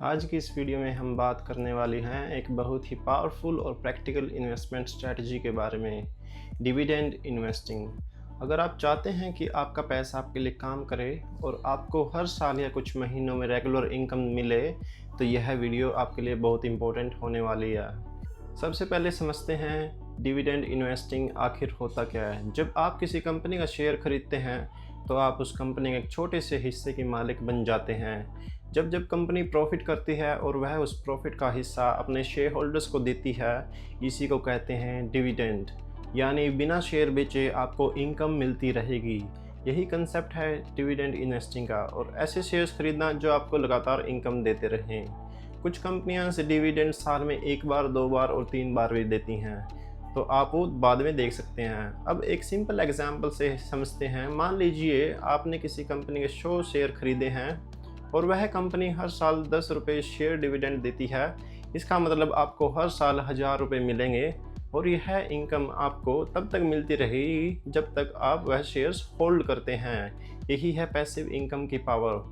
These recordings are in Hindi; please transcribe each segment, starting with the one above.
आज की इस वीडियो में हम बात करने वाली हैं एक बहुत ही पावरफुल और प्रैक्टिकल इन्वेस्टमेंट स्ट्रेटजी के बारे में, डिविडेंड इन्वेस्टिंग। अगर आप चाहते हैं कि आपका पैसा आपके लिए काम करे और आपको हर साल या कुछ महीनों में रेगुलर इनकम मिले, तो यह वीडियो आपके लिए बहुत इंपॉर्टेंट होने वाली है। सबसे पहले समझते हैं डिविडेंड इन्वेस्टिंग आखिर होता क्या है। जब आप किसी कंपनी का शेयर खरीदते हैं तो आप उस कंपनी के एक छोटे से हिस्से के मालिक बन जाते हैं। जब जब कंपनी प्रॉफिट करती है और वह उस प्रॉफिट का हिस्सा अपने शेयर होल्डर्स को देती है, इसी को कहते हैं डिविडेंड। यानी बिना शेयर बेचे आपको इनकम मिलती रहेगी। यही कंसेप्ट है डिविडेंड इन्वेस्टिंग का, और ऐसे शेयर्स खरीदना जो आपको लगातार इनकम देते रहें। कुछ कंपनियां से डिविडेंड साल में 1 बार, 2 बार और 3 बार भी देती हैं, तो आप वो बाद में देख सकते हैं। अब एक सिंपल एग्जांपल से समझते हैं। मान लीजिए आपने किसी कंपनी के 100 शेयर खरीदे हैं और वह कंपनी हर साल 10 रुपये शेयर डिविडेंड देती है। इसका मतलब आपको हर साल 1000 रुपये मिलेंगे, और यह इनकम आपको तब तक मिलती रहेगी जब तक आप वह शेयर्स होल्ड करते हैं। यही है पैसिव इनकम की पावर।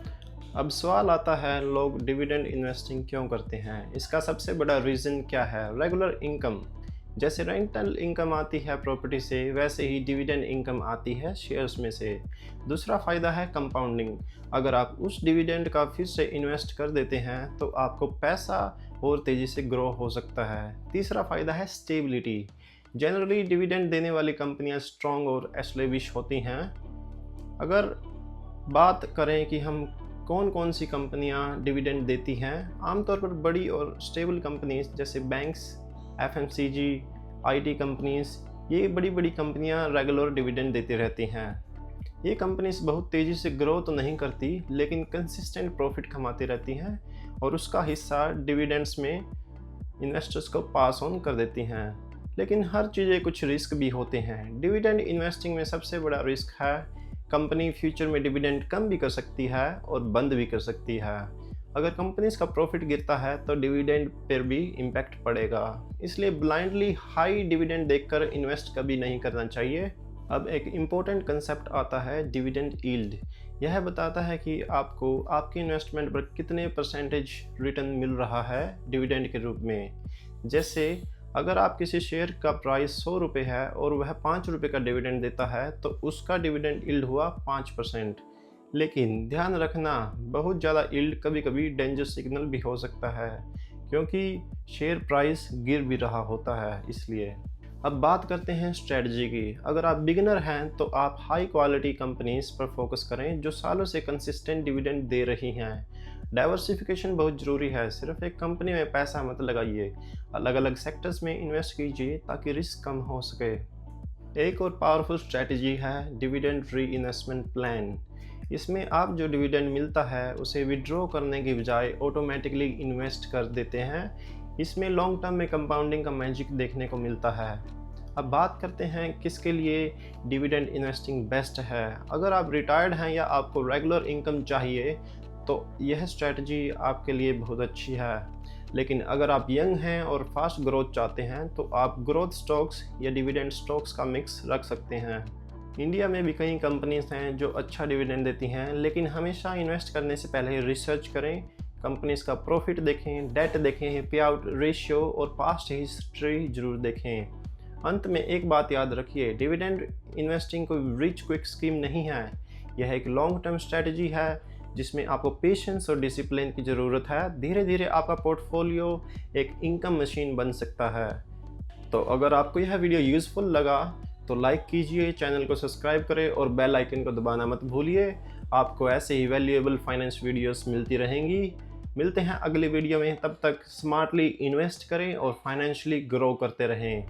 अब सवाल आता है, लोग डिविडेंड इन्वेस्टिंग क्यों करते हैं? इसका सबसे बड़ा रीज़न क्या है? Regular income. जैसे रेंटल इनकम आती है प्रॉपर्टी से, वैसे ही डिविडेंड इनकम आती है शेयर्स में से। दूसरा फ़ायदा है कंपाउंडिंग। अगर आप उस डिविडेंड का फिर से इन्वेस्ट कर देते हैं तो आपको पैसा और तेज़ी से ग्रो हो सकता है। तीसरा फ़ायदा है स्टेबिलिटी। जनरली डिविडेंड देने वाली कंपनियां स्ट्रॉन्ग और एस्टेब्लिश होती हैं। अगर बात करें कि हम कौन कौन सी कंपनियां डिविडेंड देती हैं, आमतौर पर बड़ी और स्टेबल कंपनीज जैसे बैंक्स, FMCG, IT कंपनीज, ये बड़ी बड़ी कंपनियां रेगुलर डिविडेंड देती रहती हैं। ये कंपनीज बहुत तेज़ी से ग्रो तो नहीं करती, लेकिन कंसिस्टेंट प्रॉफिट कमाती रहती हैं और उसका हिस्सा डिविडेंड्स में इन्वेस्टर्स को पास ऑन कर देती हैं। लेकिन हर चीज़ें कुछ रिस्क भी होते हैं। डिविडेंड इन्वेस्टिंग में सबसे बड़ा रिस्क है कंपनी फ्यूचर में डिविडेंड कम भी कर सकती है और बंद भी कर सकती है। अगर कंपनीज का प्रॉफिट गिरता है तो डिविडेंड पर भी इम्पैक्ट पड़ेगा। इसलिए ब्लाइंडली हाई डिविडेंड देखकर इन्वेस्ट कभी नहीं करना चाहिए। अब एक इम्पोर्टेंट कंसेप्ट आता है डिविडेंड यील्ड। यह बताता है कि आपको आपके इन्वेस्टमेंट पर कितने परसेंटेज रिटर्न मिल रहा है डिविडेंड के रूप में। जैसे अगर आप किसी शेयर का प्राइस 100 रुपये है और वह 5 रुपये का डिविडेंड देता है, तो उसका डिविडेंड यील्ड हुआ 5%। लेकिन ध्यान रखना, बहुत ज़्यादा यील्ड कभी कभी डेंजर सिग्नल भी हो सकता है, क्योंकि शेयर प्राइस गिर भी रहा होता है। इसलिए अब बात करते हैं स्ट्रेटजी की। अगर आप बिगिनर हैं तो आप हाई क्वालिटी कंपनीज पर फोकस करें जो सालों से कंसिस्टेंट डिविडेंड दे रही हैं। डाइवर्सिफिकेशन बहुत ज़रूरी है। सिर्फ एक कंपनी में पैसा मत लगाइए, अलग अलग सेक्टर्स में इन्वेस्ट कीजिए ताकि रिस्क कम हो सके। एक और पावरफुल स्ट्रेटजी है डिविडेंड री इन्वेस्टमेंट प्लान। इसमें आप जो डिविडेंड मिलता है उसे विड्रॉ करने की बजाय ऑटोमेटिकली इन्वेस्ट कर देते हैं। इसमें लॉन्ग टर्म में कंपाउंडिंग का मैजिक देखने को मिलता है। अब बात करते हैं किसके लिए डिविडेंड इन्वेस्टिंग बेस्ट है। अगर आप रिटायर्ड हैं या आपको रेगुलर इनकम चाहिए तो यह स्ट्रेटजी आपके लिए बहुत अच्छी है। लेकिन अगर आप यंग हैं और फास्ट ग्रोथ चाहते हैं तो आप ग्रोथ स्टॉक्स या डिविडेंड स्टॉक्स का मिक्स रख सकते हैं। इंडिया में भी कई कंपनीज हैं जो अच्छा डिविडेंड देती हैं, लेकिन हमेशा इन्वेस्ट करने से पहले रिसर्च करें, कंपनीज का प्रॉफिट देखें, डेट देखें, पे आउट रेशियो और पास्ट हिस्ट्री जरूर देखें। अंत में एक बात याद रखिए, डिविडेंड इन्वेस्टिंग कोई रिच क्विक स्कीम नहीं है। यह एक लॉन्ग टर्म स्ट्रेटजी है जिसमें आपको पेशेंस और डिसिप्लिन की ज़रूरत है। धीरे धीरे आपका पोर्टफोलियो एक इनकम मशीन बन सकता है। तो अगर आपको यह वीडियो यूज़फुल लगा तो लाइक कीजिए, चैनल को सब्सक्राइब करें और बेल आइकन को दबाना मत भूलिए। आपको ऐसे ही वैल्यूएबल फाइनेंस वीडियोस मिलती रहेंगी। मिलते हैं अगले वीडियो में, तब तक स्मार्टली इन्वेस्ट करें और फाइनेंशियली ग्रो करते रहें।